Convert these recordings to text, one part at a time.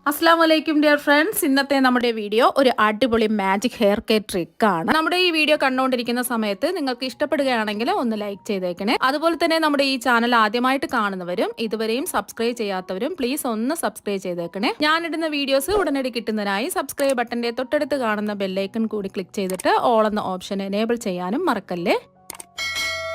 അസ്സലാമലൈക്കും dear friends. ഇന്നത്തെ നമ്മുടെ വീഡിയോ ഒരു അടിപൊളി മാജിക് ഹെയർ കെയർ ട്രിക്ക് ആണ്. നമ്മുടെ ഈ വീഡിയോ കണ്ടുകൊണ്ടിരിക്കുന്ന സമയത്ത് നിങ്ങൾക്ക് ഇഷ്ടപ്പെടുകയാണെങ്കിൽ ഒന്ന് ലൈക്ക് ചെയ്തേക്കണേ. അതുപോലെ തന്നെ നമ്മുടെ ഈ ചാനൽ ആദ്യമായിട്ട് കാണുന്നവരും ഇതുവരെയും സബ്സ്ക്രൈബ് ചെയ്യാത്തവരും പ്ലീസ് ഒന്ന് സബ്സ്ക്രൈബ് ചെയ്തേക്കണേ. ഞാനിടുന്ന വീഡിയോസ് ഉടനടി കിട്ടുന്നതിനായി സബ്സ്ക്രൈബ് ബട്ടന്റെ തൊട്ടടുത്ത് കാണുന്ന ബെല്ലൈക്കൺ കൂടി ക്ലിക്ക് ചെയ്തിട്ട് ഓൾ എന്ന ഓപ്ഷൻ എനേബിൾ ചെയ്യാനും മറക്കല്ലേ.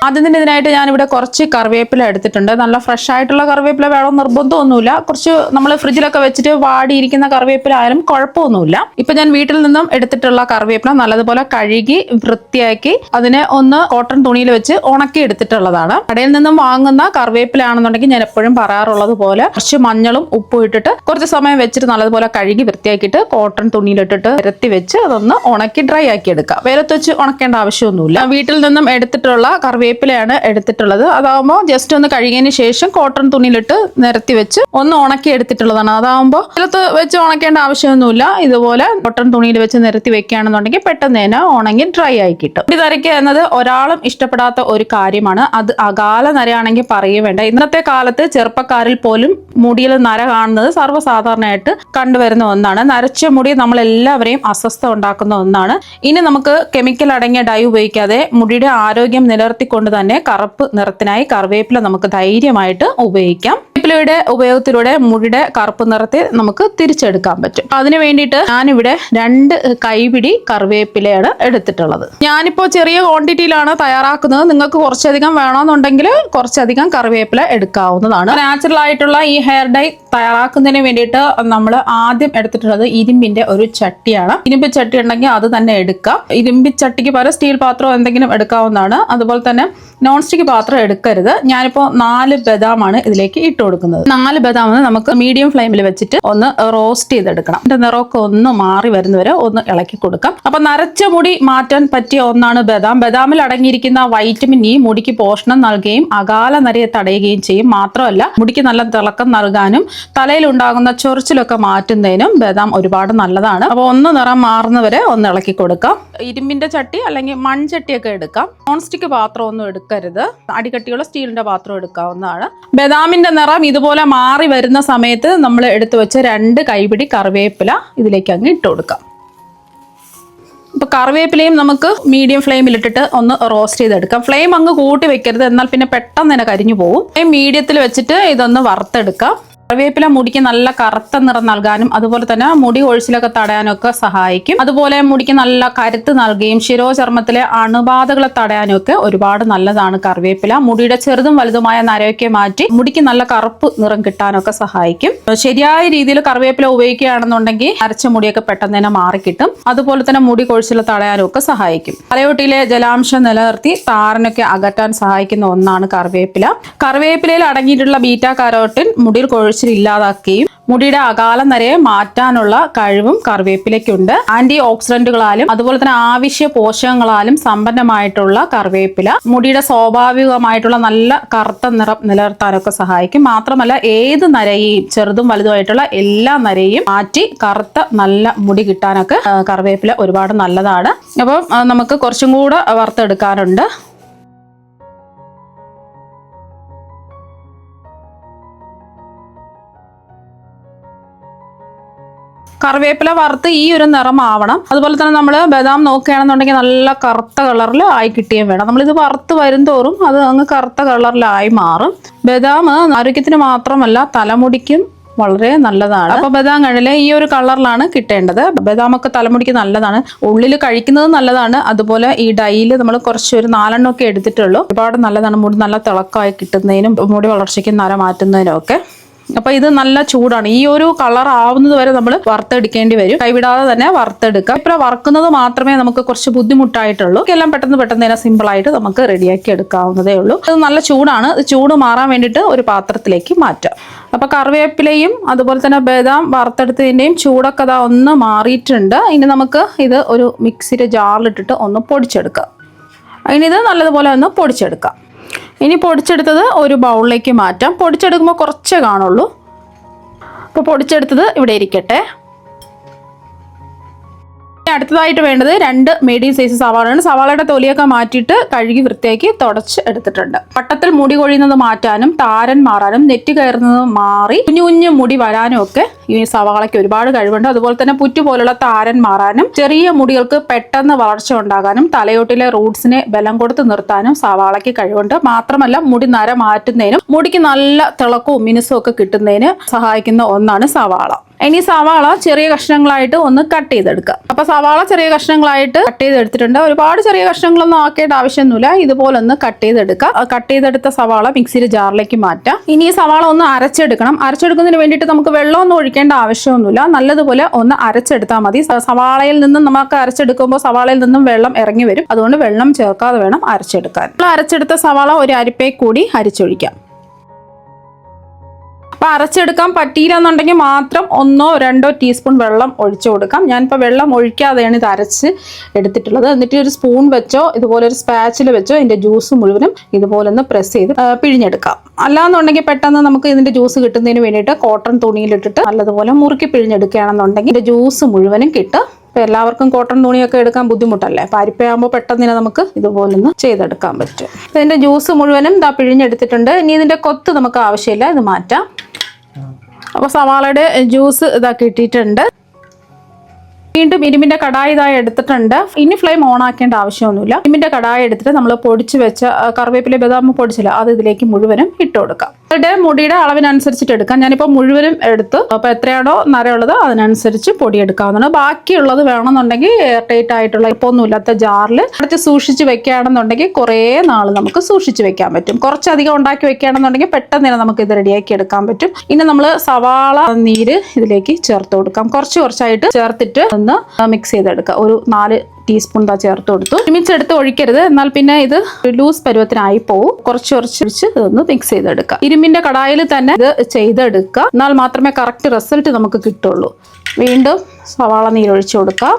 ആദ്യം തന്നെ ഇതിനായിട്ട് ഞാനിവിടെ കുറച്ച് കറിവേപ്പില എടുത്തിട്ടുണ്ട്. നല്ല ഫ്രഷ് ആയിട്ടുള്ള കറിവേപ്പില വേണം നിർബന്ധമൊന്നുമില്ല. കുറച്ച് നമ്മൾ ഫ്രിഡ്ജിലൊക്കെ വെച്ചിട്ട് വാടിയിരിക്കുന്ന കറിവേപ്പില ആയാലും കുഴപ്പമൊന്നുമില്ല. ഇപ്പൊ ഞാൻ വീട്ടിൽ നിന്നും എടുത്തിട്ടുള്ള കറിവേപ്പില നല്ലതുപോലെ കഴുകി വൃത്തിയാക്കി അതിനെ ഒന്ന് കോട്ടൺ തുണിയിൽ വെച്ച് ഉണക്കി എടുത്തിട്ടുള്ളതാണ്. കടയിൽ നിന്നും വാങ്ങുന്ന കറിവേപ്പില ആണെന്നുണ്ടെങ്കിൽ ഞാൻ എപ്പോഴും പറയാറുള്ളത് പോലെ കുറച്ച് മഞ്ഞളും ഉപ്പും ഇട്ടിട്ട് കുറച്ച് സമയം വെച്ചിട്ട് നല്ലതുപോലെ കഴുകി വൃത്തിയാക്കിയിട്ട് കോട്ടൺ തുണിയിലിട്ടിട്ട് നിരത്തി വെച്ച് അതൊന്ന് ഉണക്കി ഡ്രൈ ആക്കി എടുക്കാം. വെയിലത്ത് വെച്ച് ഉണക്കേണ്ട ആവശ്യമൊന്നുമില്ല. വീട്ടിൽ നിന്നും എടുത്തിട്ടുള്ള കറിവേപ്പിലയാണ് എടുത്തിട്ടുള്ളത്. അതാവുമ്പോൾ ജസ്റ്റ് ഒന്ന് കഴുകിയതിന് ശേഷം കോട്ടൺ തുണിയിലിട്ട് നിരത്തി വെച്ച് ഒന്ന് ഉണക്കി എടുത്തിട്ടുള്ളതാണ്. അതാവുമ്പോൾ വെയിലത്ത് വെച്ച് ഉണക്കേണ്ട ആവശ്യമൊന്നുമില്ല. ഇതുപോലെ കോട്ടൺ തുണിയിൽ വെച്ച് നിരത്തി വെക്കുകയാണെന്നുണ്ടെങ്കിൽ പെട്ടെന്ന് തന്നെ ഉണങ്ങി ഡ്രൈ ആയി കിട്ടും. മുടി നരയ്ക്കുക എന്നത് ഒരാളും ഇഷ്ടപ്പെടാത്ത ഒരു കാര്യമാണ്. അത് അകാല നരയാണെങ്കിൽ പറയുകയും വേണ്ട. ഇന്നത്തെ കാലത്ത് ചെറുപ്പക്കാരിൽ പോലും മുടിയിൽ നര കാണുന്നത് സർവ്വസാധാരണയായിട്ട് കണ്ടുവരുന്ന ഒന്നാണ്. നരച്ച മുടി നമ്മളെല്ലാവരെയും അസ്വസ്ഥ ഉണ്ടാക്കുന്ന ഒന്നാണ്. ഇനി നമുക്ക് കെമിക്കൽ അടങ്ങിയ ഡൈ ഉപയോഗിക്കാതെ മുടിയുടെ ആരോഗ്യം നിലനിർത്തിക്കൊണ്ട് തന്നെ കറുപ്പ് നിറത്തിനായി കറിവേപ്പില നമുക്ക് ധൈര്യമായിട്ട് ഉപയോഗിക്കാം. കറിവേപ്പിലയുടെ ഉപയോഗത്തിലൂടെ മുടിയുടെ കറുപ്പ് നിറത്തെ നമുക്ക് തിരിച്ചെടുക്കാൻ പറ്റും. അതിന് വേണ്ടിയിട്ട് ഞാനിവിടെ 2 കൈപിടി കറിവേപ്പിലയാണ് എടുത്തിട്ടുള്ളത്. ഞാനിപ്പോ ചെറിയ ക്വാണ്ടിറ്റിയിലാണ് തയ്യാറാക്കുന്നത്. നിങ്ങൾക്ക് കുറച്ചധികം വേണമെന്നുണ്ടെങ്കിൽ കുറച്ചധികം കറിവേപ്പില എടുക്കാവുന്നതാണ്. നാച്ചുറൽ ആയിട്ടുള്ള ഈ ഹെയർ ഡൈ തയ്യാറാക്കുന്നതിന് വേണ്ടിയിട്ട് നമ്മൾ ആദ്യം എടുത്തിട്ടുള്ളത് ഇരുമ്പിന്റെ ഒരു ചട്ടിയാണ്. ഇരുമ്പ് ചട്ടി ഉണ്ടെങ്കിൽ അത് തന്നെ എടുക്കാം. ഇരുമ്പ് ചട്ടിക്ക് പകരം സ്റ്റീൽ പാത്രം എന്തെങ്കിലും എടുക്കാവുന്നതാണ്. അതുപോലെ തന്നെ നോൺ സ്റ്റിക്ക് പാത്രം എടുക്കരുത്. ഞാനിപ്പോ 4 ബദാമാണ് ഇതിലേക്ക് ഇട്ട് കൊടുക്കുന്നത്. 4 ബദാം നമുക്ക് മീഡിയം ഫ്ലെയിമിൽ വെച്ചിട്ട് ഒന്ന് റോസ്റ്റ് ചെയ്തെടുക്കണം. ഇതിന്റെ നിറമൊക്കെ ഒന്ന് മാറി വരുന്നവരെ ഒന്ന് ഇളക്കി കൊടുക്കാം. അപ്പൊ നരച്ച മുടി മാറ്റാൻ പറ്റിയ ഒന്നാണ് ബദാം. ബദാമിൽ അടങ്ങിയിരിക്കുന്ന വൈറ്റമിൻ ഇ മുടിക്ക് പോഷണം നൽകുകയും അകാല നരയെ തടയുകയും ചെയ്യും. മാത്രമല്ല മുടിക്ക് നല്ല തിളക്കം നൽകാനും തലയിൽ ഉണ്ടാകുന്ന ചൊറിച്ചിലൊക്കെ മാറ്റുന്നതിനും ബദാം ഒരുപാട് നല്ലതാണ്. അപ്പൊ ഒന്ന് നിറം മാറുന്നവരെ ഒന്ന് ഇളക്കി കൊടുക്കാം. ഇരുമ്പിന്റെ ചട്ടി അല്ലെങ്കിൽ മൺചട്ടിയൊക്കെ എടുക്കാം. നോൺ സ്റ്റിക്ക് പാത്രം ഒന്നും എടുക്കരുത്. അടികട്ടിയുള്ള സ്റ്റീലിന്റെ പാത്രം എടുക്കാവുന്നതാണ്. ബദാമിന്റെ നിറം ഇതുപോലെ മാറി വരുന്ന സമയത്ത് നമ്മൾ എടുത്തു വെച്ച 2 കൈപിടി കറിവേപ്പില ഇതിലേക്ക് അങ്ങ് ഇട്ട് കൊടുക്കാം. ഇപ്പൊ കറിവേപ്പിലയും നമുക്ക് മീഡിയം ഫ്ലെയിമിൽ ഇട്ടിട്ട് ഒന്ന് റോസ്റ്റ് ചെയ്തെടുക്കാം. ഫ്ലെയിം അങ്ങ് കൂട്ടി വെക്കരുത്, എന്നാൽ പിന്നെ പെട്ടെന്ന് തന്നെ കരിഞ്ഞു പോകും. മീഡിയത്തിൽ വെച്ചിട്ട് ഇതൊന്ന് വറുത്തെടുക്കാം. കറിവേപ്പില മുടിക്ക് നല്ല കറുത്ത നിറം നൽകാനും അതുപോലെ തന്നെ മുടി കൊഴിച്ചിലൊക്കെ തടയാനും ഒക്കെ സഹായിക്കും. അതുപോലെ മുടിക്ക് നല്ല കരുത്ത് നൽകുകയും ശിരോചർമ്മത്തിലെ അണുബാധകളെ തടയാനും ഒക്കെ ഒരുപാട് നല്ലതാണ് കറിവേപ്പില. മുടിയുടെ ചെറുതും വലുതുമായ നരയൊക്കെ മാറ്റി മുടിക്ക് നല്ല കറുപ്പ് നിറം കിട്ടാനൊക്കെ സഹായിക്കും. ശരിയായ രീതിയിൽ കറിവേപ്പില ഉപയോഗിക്കുകയാണെന്നുണ്ടെങ്കിൽ അരച്ച മുടിയൊക്കെ പെട്ടെന്ന് തന്നെ മാറിക്കിട്ടും. അതുപോലെ തന്നെ മുടി കൊഴിച്ചിൽ തടയാനും ഒക്കെ സഹായിക്കും. തലയോട്ടിയിലെ ജലാംശം നിലനിർത്തി താരനൊക്കെ അകറ്റാൻ സഹായിക്കുന്ന ഒന്നാണ് കറിവേപ്പില. കറിവേപ്പിലയിൽ അടങ്ങിയിട്ടുള്ള ബീറ്റാ കരോട്ടിൻ മുടിയിൽ ഇല്ലാതാക്കുകയും മുടിയുടെ അകാല നരയെ മാറ്റാനുള്ള കഴിവും കറിവേപ്പിലയ്ക്കുണ്ട്. ആന്റി ഓക്സിഡന്റുകളാലും അതുപോലെ തന്നെ ആവശ്യ പോഷകങ്ങളാലും സമ്പന്നമായിട്ടുള്ള കറിവേപ്പില മുടിയുടെ സ്വാഭാവികമായിട്ടുള്ള നല്ല കറുത്ത നിറം നിലനിർത്താനൊക്കെ സഹായിക്കും. മാത്രമല്ല ഏത് നരയെയും ചെറുതും വലുതുമായിട്ടുള്ള എല്ലാ നരയെയും മാറ്റി കറുത്ത നല്ല മുടി കിട്ടാനൊക്കെ കറിവേപ്പില ഒരുപാട് നല്ലതാണ്. അപ്പം നമുക്ക് കുറച്ചും കൂടെ വറുത്തെടുക്കാനുണ്ട്. കറിവേപ്പില വറുത്ത് ഈ ഒരു നിറം ആവണം. അതുപോലെ തന്നെ നമ്മൾ ബദാം നോക്കുകയാണെന്നുണ്ടെങ്കിൽ നല്ല കറുത്ത കളറിൽ ആയി കിട്ടുകയും വേണം. നമ്മളിത് വറുത്ത് വരുംതോറും അത് അങ്ങ് കറുത്ത കളറിലായി മാറും. ബദാം ആരോഗ്യത്തിന് മാത്രമല്ല തലമുടിക്കും വളരെ നല്ലതാണ്. അപ്പൊ ബദാം കണ്ണിലെ ഈ ഒരു കളറിലാണ് കിട്ടേണ്ടത്. ബദാമൊക്കെ തലമുടിക്ക് നല്ലതാണ്. ഉള്ളിൽ കഴിക്കുന്നത് നല്ലതാണ്. അതുപോലെ ഈ ഡൈയിൽ നമ്മൾ കുറച്ചൊരു 4 എണ്ണം ഒക്കെ എടുത്തിട്ടുള്ളൂ. ഒരുപാട് നല്ലതാണ്. മുടി നല്ല തിളക്കമായി കിട്ടുന്നതിനും മുടി വളർച്ചയ്ക്കും നര മാറ്റുന്നതിനും ഒക്കെ. അപ്പൊ ഇത് നല്ല ചൂടാണ്. ഈ ഒരു കളർ ആവുന്നത് വരെ നമ്മൾ വറുത്തെടുക്കേണ്ടി വരും. കൈവിടാതെ തന്നെ വറുത്തെടുക്കാം. ഇപ്പൊ വറുക്കുന്നത് മാത്രമേ നമുക്ക് കുറച്ച് ബുദ്ധിമുട്ടായിട്ടുള്ളൂ. എല്ലാം പെട്ടെന്ന് തന്നെ സിമ്പിൾ ആയിട്ട് നമുക്ക് റെഡിയാക്കി എടുക്കാവുന്നതേ ഉള്ളൂ. ഇത് നല്ല ചൂടാണ്. ചൂട് മാറാൻ വേണ്ടിയിട്ട് ഒരു പാത്രത്തിലേക്ക് മാറ്റാം. അപ്പൊ കറിവേപ്പിലയും അതുപോലെ തന്നെ ബദാം വറുത്തെടുത്തതിന്റെയും ചൂടൊക്കെ ഒന്ന് മാറിയിട്ടുണ്ട്. ഇനി നമുക്ക് ഇത് ഒരു മിക്സിയുടെ ജാറിലിട്ടിട്ട് ഒന്ന് പൊടിച്ചെടുക്കാം. ഇനി ഇത് നല്ലതുപോലെ ഒന്ന് പൊടിച്ചെടുക്കാം. ഇനി പൊടിച്ചെടുത്തത് ഒരു ബൗളിലേക്ക് മാറ്റാം. പൊടിച്ചെടുക്കുമ്പോൾ കുറച്ചേ കാണുള്ളൂ. അപ്പോൾ പൊടിച്ചെടുത്തത് ഇവിടെ ഇരിക്കട്ടെ. അടുത്തതായിട്ട് വേണ്ടത് 2 മീഡിയം സൈസ് സവാളയാണ്. സവാളയുടെ തൊലിയൊക്കെ മാറ്റിയിട്ട് കഴുകി വൃത്തിയാക്കി തുടച്ച് എടുത്തിട്ടുണ്ട്. വട്ടത്തിൽ മുടി കൊഴിയുന്നത് മാറ്റാനും താരൻ മാറാനും നെറ്റ് കയറുന്നത് മാറി കുഞ്ഞു കുഞ്ഞു മുടി വരാനും ഒക്കെ ഈ സവാളയ്ക്ക് ഒരുപാട് കഴിവുണ്ട്. അതുപോലെ തന്നെ പുറ്റു പോലുള്ള താരൻ മാറാനും ചെറിയ മുടികൾക്ക് പെട്ടെന്ന് വളർച്ച ഉണ്ടാകാനും തലയോട്ടിലെ റൂട്ട്സിനെ ബലം കൊടുത്ത് നിർത്താനും സവാളയ്ക്ക് കഴിവുണ്ട്. മാത്രമല്ല മുടി നര മാറ്റുന്നതിനും മുടിക്ക് നല്ല തിളക്കവും മിനുസും ഒക്കെ കിട്ടുന്നതിന് സഹായിക്കുന്ന ഒന്നാണ് സവാള. ഇനി സവാള ചെറിയ കഷ്ണങ്ങളായിട്ട് ഒന്ന് കട്ട് ചെയ്തെടുക്കുക. അപ്പൊ സവാള ചെറിയ കഷ്ണങ്ങളായിട്ട് കട്ട് ചെയ്തെടുത്തിട്ടുണ്ട്. ഒരുപാട് ചെറിയ കഷ്ണങ്ങളൊന്നും ആക്കേണ്ട ആവശ്യമൊന്നുമില്ല. ഇതുപോലെ ഒന്ന് കട്ട് ചെയ്തെടുക്കുക. കട്ട് ചെയ്തെടുത്ത സവാള മിക്സിയുടെ ജാറിലേക്ക് മാറ്റാം. ഇനി ഈ സവാള ഒന്ന് അരച്ചെടുക്കണം. അരച്ചെടുക്കുന്നതിന് വേണ്ടിയിട്ട് നമുക്ക് വെള്ളമൊന്നും ഒഴിക്കേണ്ട ആവശ്യമൊന്നുമില്ല. നല്ലതുപോലെ ഒന്ന് അരച്ചെടുത്താൽ മതി. സവാളയിൽ നിന്നും നമുക്ക് അരച്ചെടുക്കുമ്പോൾ സവാളയിൽ നിന്നും വെള്ളം ഇറങ്ങി വരും. അതുകൊണ്ട് വെള്ളം ചേർക്കാതെ വേണം അരച്ചെടുക്കാൻ. അരച്ചെടുത്ത സവാള ഒരു അരിപ്പേ കൂടി അരിച്ചൊഴിക്കാം. അപ്പോൾ അരച്ചെടുക്കാൻ പറ്റിയില്ല എന്നുണ്ടെങ്കിൽ മാത്രം 1-2 ടീസ്പൂൺ വെള്ളം ഒഴിച്ചു കൊടുക്കാം. ഞാനിപ്പോൾ വെള്ളം ഒഴിക്കാതെയാണ് ഇത് അരച്ച് എടുത്തിട്ടുള്ളത്. എന്നിട്ട് ഒരു സ്പൂൺ വെച്ചോ ഇതുപോലെ ഒരു സ്പാച്ചിൽ വെച്ചോ ഇതിൻ്റെ ജ്യൂസ് മുഴുവനും ഇതുപോലെ ഒന്ന് പ്രസ് ചെയ്ത് പിഴിഞ്ഞെടുക്കാം. അല്ലാന്നുണ്ടെങ്കിൽ പെട്ടെന്ന് നമുക്ക് ഇതിൻ്റെ ജ്യൂസ് കിട്ടുന്നതിന് വേണ്ടിയിട്ട് കോട്ടൺ തുണിയിലിട്ടിട്ട് നല്ലതുപോലെ മുറുക്കി പിഴിഞ്ഞെടുക്കുകയാണെന്നുണ്ടെങ്കിൽ ഇതിൻ്റെ ജ്യൂസ് മുഴുവനും കിട്ടും. ഇപ്പം എല്ലാവർക്കും കോട്ടൺ തുണിയൊക്കെ എടുക്കാൻ ബുദ്ധിമുട്ടല്ലേ. അപ്പം അരിപ്പയാകുമ്പോൾ പെട്ടെന്ന് നമുക്ക് ഇതുപോലൊന്ന് ചെയ്തെടുക്കാൻ പറ്റും. അപ്പം ഇതിൻ്റെ ജ്യൂസ് മുഴുവനും പിഴിഞ്ഞെടുത്തിട്ടുണ്ട്. ഇനി ഇതിൻ്റെ കൊത്ത് നമുക്ക് ആവശ്യമില്ല, ഇത് മാറ്റാം. അപ്പോൾ സവാളയുടെ ജ്യൂസ് കിട്ടിയിട്ടുണ്ട്. വീണ്ടും ഇരുമ്പിന്റെ കടായി ഇതായി എടുത്തിട്ടുണ്ട്. ഇനി ഫ്ലെയിം ഓൺ ആക്കേണ്ട ആവശ്യമൊന്നുമില്ല. ഇരുമ്പിന്റെ കടായി എടുത്തിട്ട് നമ്മൾ പൊടിച്ച് വെച്ച കറിവേപ്പില ബദാം പൊടിച്ചില്ല അത് ഇതിലേക്ക് മുഴുവനും ഇട്ട് കൊടുക്കാം. മുടിയുടെ അളവിനനുസരിച്ചിട്ട് എടുക്കാം. ഞാനിപ്പോൾ മുഴുവനും എടുത്തു. അപ്പോൾ എത്രയാണോ നരയുള്ളത് അതിനനുസരിച്ച് പൊടി എടുക്കാവുന്നതാണ്. ബാക്കിയുള്ളത് വേണമെന്നുണ്ടെങ്കിൽ എയർ ടൈറ്റ് ആയിട്ടുള്ള ഇപ്പൊന്നുമില്ലാത്ത ജാറിൽ അടച്ച് സൂക്ഷിച്ച് വെക്കുകയാണെന്നുണ്ടെങ്കിൽ കുറേ നാൾ നമുക്ക് സൂക്ഷിച്ച് വെക്കാൻ പറ്റും. കുറച്ചധികം ഉണ്ടാക്കി വെക്കുകയാണെന്നുണ്ടെങ്കിൽ പെട്ടെന്ന് തന്നെ നമുക്ക് ഇത് റെഡിയാക്കി എടുക്കാൻ പറ്റും. ഇനി നമ്മൾ സവാള നീര് ഇതിലേക്ക് ചേർത്ത് കൊടുക്കാം. കുറച്ചായിട്ട് ചേർത്തിട്ട് ഒന്ന് മിക്സ് ചെയ്തെടുക്കുക. ഒരു 4 ടീസ്പൂൺ ചേർത്ത് കൊടുത്തു. ഒരുമിച്ചെടുത്ത് ഒഴിക്കരുത്, എന്നാൽ പിന്നെ ഇത് ലൂസ് പരുവത്തിനായി പോവും. കുറച്ച് ഇതൊന്ന് മിക്സ് ചെയ്തെടുക്കുക. ഇരുമ്പിന്റെ കടായിൽ തന്നെ ഇത് ചെയ്തെടുക്കുക. എന്നാൽ മാത്രമേ കറക്റ്റ് റിസൾട്ട് നമുക്ക് കിട്ടുള്ളൂ. വീണ്ടും സവാള നീരൊഴിച്ചു കൊടുക്കാം.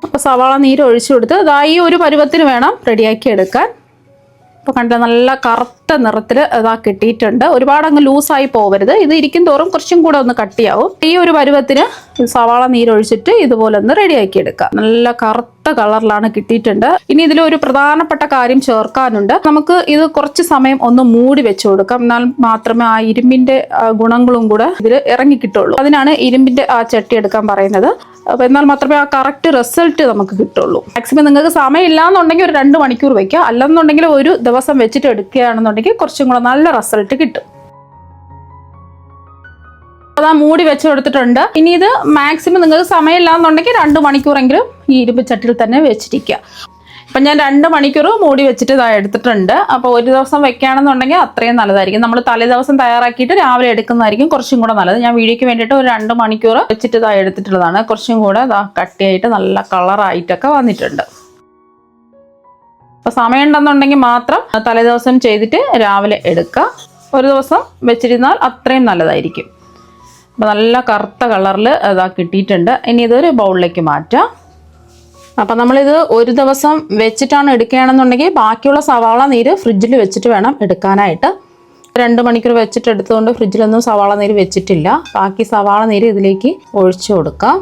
അപ്പോൾ സവാള നീര് ഒഴിച്ചു കൊടുത്ത് ഈ ഒരു പരുവത്തിന് വേണം റെഡിയാക്കി എടുക്കാൻ. അപ്പോൾ കണ്ടില്ല, നല്ല കറുത്ത നിറത്തിൽ കിട്ടിയിട്ടുണ്ട്. ഒരുപാട് അങ്ങ് ലൂസായി പോകരുത്. ഇത് ഇരിക്കും തോറും കുറച്ചും കൂടെ ഒന്ന് കട്ടിയാവും. ഈ ഒരു പരുവത്തിന് സവാള നീരൊഴിച്ചിട്ട് ഇതുപോലെ ഒന്ന് റെഡിയാക്കി എടുക്കുക. നല്ല കറുത്ത കളറിലാണ് കിട്ടിയിട്ടുണ്ട്. ഇനി ഇതിലൊരു പ്രധാനപ്പെട്ട കാര്യം ചേർക്കാനുണ്ട്. നമുക്ക് ഇത് കുറച്ച് സമയം ഒന്ന് മൂടി വെച്ച് കൊടുക്കാം. എന്നാൽ മാത്രമേ ആ ഇരുമ്പിന്റെ ഗുണങ്ങളും കൂടെ ഇതിൽ ഇറങ്ങി കിട്ടുള്ളൂ. അതിനാണ് ഇരുമ്പിന്റെ ആ ചട്ടി എടുക്കാൻ പറയുന്നത്. അപ്പോൾ എന്നാൽ മാത്രമേ ആ കറക്റ്റ് റിസൾട്ട് നമുക്ക് കിട്ടുള്ളൂ. മാക്സിമം നിങ്ങൾക്ക് സമയമില്ല എന്നുണ്ടെങ്കിൽ ഒരു 2 മണിക്കൂർ വയ്ക്കുക. അല്ലെന്നുണ്ടെങ്കിൽ ഒരു ദിവസം വെച്ചിട്ട് എടുക്കുകയാണെന്നുണ്ടെങ്കിൽ കുറച്ചും കൂടെ നല്ല റിസൾട്ട് കിട്ടും. അതാ മൂടി വെച്ച് കൊടുത്തിട്ടുണ്ട്. ഇനി ഇത് മാക്സിമം നിങ്ങൾക്ക് സമയമില്ല എന്നുണ്ടെങ്കിൽ 2 മണിക്കൂറെങ്കിലും ഈ ഇരുമ്പ് ചട്ടിയിൽ തന്നെ വെച്ചിരിക്കുക. അപ്പം ഞാൻ 2 മണിക്കൂർ മൂടി വെച്ചിട്ട് എടുത്തിട്ടുണ്ട്. അപ്പോൾ ഒരു ദിവസം വെക്കുകയാണെന്നുണ്ടെങ്കിൽ അത്രയും നല്ലതായിരിക്കും. നമ്മൾ തലേ ദിവസം തയ്യാറാക്കിയിട്ട് രാവിലെ എടുക്കുന്നതായിരിക്കും കുറച്ചും കൂടെ നല്ലത്. ഞാൻ വീഡിയോയ്ക്ക് വേണ്ടിയിട്ട് ഒരു 2 മണിക്കൂർ വെച്ചിട്ട് എടുത്തിട്ടുള്ളതാണ്. കുറച്ചും കൂടെ കട്ടിയായിട്ട് നല്ല കളറായിട്ടൊക്കെ വന്നിട്ടുണ്ട്. അപ്പോൾ സമയം ഉണ്ടെന്നുണ്ടെങ്കിൽ മാത്രം തലേ ദിവസം ചെയ്തിട്ട് രാവിലെ എടുക്കുക. ഒരു ദിവസം വെച്ചിരുന്നാൽ അത്രയും നല്ലതായിരിക്കും. അപ്പോൾ നല്ല കറുത്ത കളറിൽ കിട്ടിയിട്ടുണ്ട്. ഇനി ഇതൊരു ബൗളിലേക്ക് മാറ്റാം. അപ്പം നമ്മളിത് ഒരു ദിവസം വെച്ചിട്ടാണ് എടുക്കുകയാണെന്നുണ്ടെങ്കിൽ ബാക്കിയുള്ള സവാള നീര് ഫ്രിഡ്ജിൽ വെച്ചിട്ട് വേണം എടുക്കാനായിട്ട്. 2 മണിക്കൂർ വെച്ചിട്ട് എടുത്തുകൊണ്ട് ഫ്രിഡ്ജിലൊന്നും സവാള നീര് വെച്ചിട്ടില്ല. ബാക്കി സവാള നീര് ഇതിലേക്ക് ഒഴിച്ചു കൊടുക്കാം.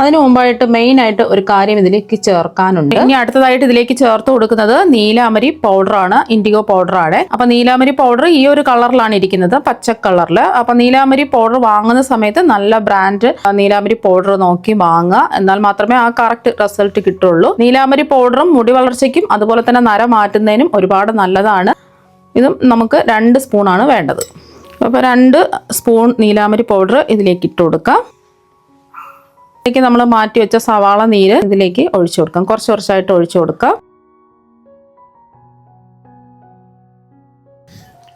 അതിന് മുമ്പായിട്ട് മെയിനായിട്ട് ഒരു കാര്യം ഇതിലേക്ക് ചേർക്കാനുണ്ട്. ഇനി അടുത്തതായിട്ട് ഇതിലേക്ക് ചേർത്ത് കൊടുക്കുന്നത് നീലാമരി പൗഡറാണ്, ഇൻഡിഗോ പൗഡറാണ്. അപ്പം നീലാമരി പൗഡർ ഈ ഒരു കളറിലാണ് ഇരിക്കുന്നത്, പച്ച കളറിൽ. അപ്പം നീലാമരി പൗഡർ വാങ്ങുന്ന സമയത്ത് നല്ല ബ്രാൻഡ് നീലാമരി പൗഡർ നോക്കി വാങ്ങുക. എന്നാൽ മാത്രമേ ആ കറക്റ്റ് റിസൾട്ട് കിട്ടുള്ളൂ. നീലാമരി പൗഡറും മുടി വളർച്ചയ്ക്കും അതുപോലെ തന്നെ നര മാറ്റുന്നതിനും ഒരുപാട് നല്ലതാണ്. ഇതും നമുക്ക് 2 സ്പൂണാണ് വേണ്ടത്. അപ്പോൾ 2 സ്പൂൺ നീലാമരി പൗഡർ ഇതിലേക്ക് ഇട്ട് കൊടുക്കാം. ഇതിലേക്ക് നമ്മൾ മാറ്റി വെച്ച സവാള നീര് ഇതിലേക്ക് ഒഴിച്ചു കൊടുക്കാം. കുറച്ചായിട്ട് ഒഴിച്ചു കൊടുക്കാം.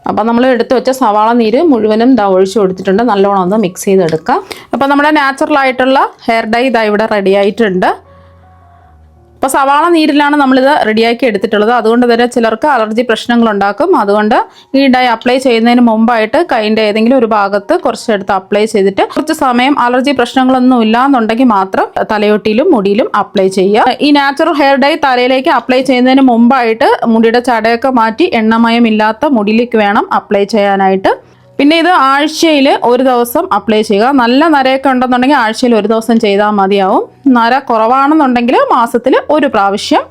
അപ്പം നമ്മൾ എടുത്തു വെച്ച സവാള നീര് മുഴുവനും ഒഴിച്ചു കൊടുത്തിട്ടുണ്ട്. നല്ലോണം ഒന്ന് മിക്സ് ചെയ്തെടുക്കാം. അപ്പം നമ്മുടെ നാച്ചുറൽ ആയിട്ടുള്ള ഹെയർ ഡൈ ഇവിടെ റെഡി ആയിട്ടുണ്ട്. അപ്പോൾ സവാള നീരിലാണ് നമ്മളിത് റെഡിയാക്കി എടുത്തിട്ടുള്ളത്. അതുകൊണ്ട് തന്നെ ചിലർക്ക് അലർജി പ്രശ്നങ്ങളുണ്ടാക്കും. അതുകൊണ്ട് ഈ ഡൈ അപ്ലൈ ചെയ്യുന്നതിന് മുമ്പായിട്ട് കൈൻ്റെ ഏതെങ്കിലും ഒരു ഭാഗത്ത് കുറച്ചെടുത്ത് അപ്ലൈ ചെയ്തിട്ട് കുറച്ച് സമയം അലർജി പ്രശ്നങ്ങളൊന്നും ഇല്ലാന്നുണ്ടെങ്കിൽ മാത്രം തലയൊട്ടിയിലും മുടിയിലും അപ്ലൈ ചെയ്യുക. ഈ നാച്ചുറൽ ഹെയർ ഡൈ തലയിലേക്ക് അപ്ലൈ ചെയ്യുന്നതിന് മുമ്പായിട്ട് മുടിയുടെ ചടയൊക്കെ മാറ്റി എണ്ണമയമില്ലാത്ത മുടിയിലേക്ക് വേണം അപ്ലൈ ചെയ്യാനായിട്ട്. പിന്നെ ഇത് ആഴ്ചയിൽ ഒരു ദിവസം അപ്ലൈ ചെയ്യുക. നല്ല നരയൊക്കെ ഉണ്ടെന്നുണ്ടെങ്കിൽ ആഴ്ചയിൽ ഒരു ദിവസം ചെയ്താൽ മതിയാവും. നര കുറവാണെന്നുണ്ടെങ്കിൽ മാസത്തിൽ ഒരു പ്രാവശ്യം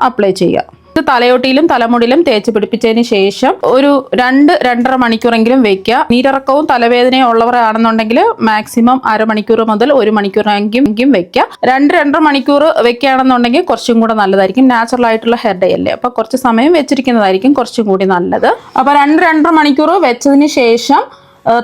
അപ്ലൈ ചെയ്യുക. ഇത് തലയോട്ടിയിലും തലമുടിയിലും തേച്ച് പിടിപ്പിച്ചതിന് ശേഷം ഒരു 2-2.5 മണിക്കൂറെങ്കിലും വെക്കുക. നീരിറക്കവും തലവേദനയും ഉള്ളവരാണെന്നുണ്ടെങ്കിൽ മാക്സിമം അരമണിക്കൂർ മുതൽ 1 മണിക്കൂറെങ്കിലും വെക്കുക. 2-2.5 മണിക്കൂർ വെക്കുകയാണെന്നുണ്ടെങ്കിൽ കുറച്ചും കൂടെ നല്ലതായിരിക്കും. നാച്ചുറൽ ആയിട്ടുള്ള ഹെയർ ഡൈ അല്ലേ, അപ്പോൾ കുറച്ച് സമയം വെച്ചിരിക്കുന്നതായിരിക്കും കുറച്ചും കൂടി നല്ലത്. അപ്പോൾ 2-2.5 മണിക്കൂർ വെച്ചതിന് ശേഷം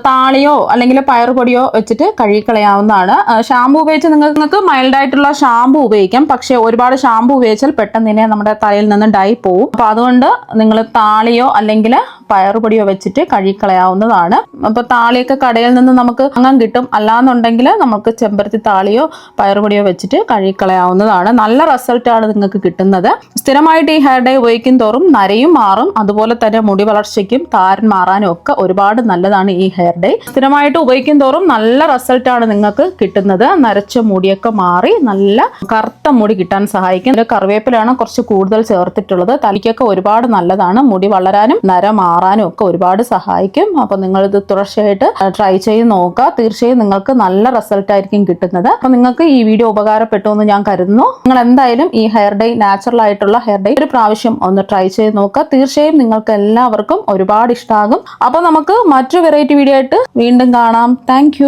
താളിയോ അല്ലെങ്കിൽ പയറുപൊടിയോ വെച്ചിട്ട് കഴുകിക്കളയാവുന്നതാണ്. ഷാമ്പു ഉപയോഗിച്ച് നിങ്ങൾക്ക് മൈൽഡായിട്ടുള്ള ഷാമ്പു ഉപയോഗിക്കാം. പക്ഷേ ഒരുപാട് ഷാമ്പു ഉപയോഗിച്ചാൽ പെട്ടെന്ന് തന്നെ നമ്മുടെ തലയിൽ നിന്ന് ഡൈ പോവും. അപ്പോൾ അതുകൊണ്ട് നിങ്ങൾ താളിയോ അല്ലെങ്കിൽ പയറുപൊടിയോ വെച്ചിട്ട് കഴുകിക്കളയാവുന്നതാണ്. അപ്പോൾ താളിയൊക്കെ കടയിൽ നിന്ന് നമുക്ക് വാങ്ങാൻ കിട്ടും. അല്ലാന്നുണ്ടെങ്കിൽ നമുക്ക് ചെമ്പരത്തി താളിയോ പയറുപൊടിയോ വെച്ചിട്ട് കഴുകിക്കളയാവുന്നതാണ്. നല്ല റിസൾട്ടാണ് നിങ്ങൾക്ക് കിട്ടുന്നത്. സ്ഥിരമായിട്ട് ഈ ഹെയർ ഡൈ ഉപയോഗിക്കും തോറും നരയും മാറും. അതുപോലെ തന്നെ മുടി വളർച്ചയ്ക്കും താരൻ മാറാനും ഒക്കെ ഒരുപാട് നല്ലതാണ് ഈ ഹെയർ ഡൈ. സ്ഥിരമായിട്ട് ഉപയോഗിക്കും തോറും നല്ല റിസൾട്ടാണ് നിങ്ങൾക്ക് കിട്ടുന്നത്. നരച്ച മുടിയൊക്കെ മാറി നല്ല കറുത്ത മുടി കിട്ടാൻ സഹായിക്കും. കറിവേപ്പിലാണ് കുറച്ച് കൂടുതൽ ചേർത്തിട്ടുള്ളത്. തലയ്ക്കൊക്കെ ഒരുപാട് നല്ലതാണ്. മുടി വളരാനും നര മാറാനും ഒക്കെ ഒരുപാട് സഹായിക്കും. അപ്പോൾ നിങ്ങളിത് തുടർച്ചയായിട്ട് ട്രൈ ചെയ്ത് നോക്കുക. തീർച്ചയായും നിങ്ങൾക്ക് നല്ല റിസൾട്ട് ആയിരിക്കും കിട്ടുന്നത്. അപ്പോൾ നിങ്ങൾക്ക് ഈ വീഡിയോ ഉപകാരപ്പെട്ടു എന്ന് ഞാൻ കരുതുന്നു. നിങ്ങൾ എന്തായാലും ഈ ഹെയർ ഡൈ, നാച്ചുറൽ ആയിട്ടുള്ള ഹെയർ ഡൈ ഒരു പ്രാവശ്യം ഒന്ന് ട്രൈ ചെയ്ത് നോക്കുക. തീർച്ചയായും നിങ്ങൾക്ക് എല്ലാവർക്കും ഒരുപാട് ഇഷ്ടമാകും. അപ്പോൾ നമുക്ക് മറ്റൊരു വെറൈറ്റി വീഡിയോ ആയിട്ട് വീണ്ടും കാണാം. താങ്ക്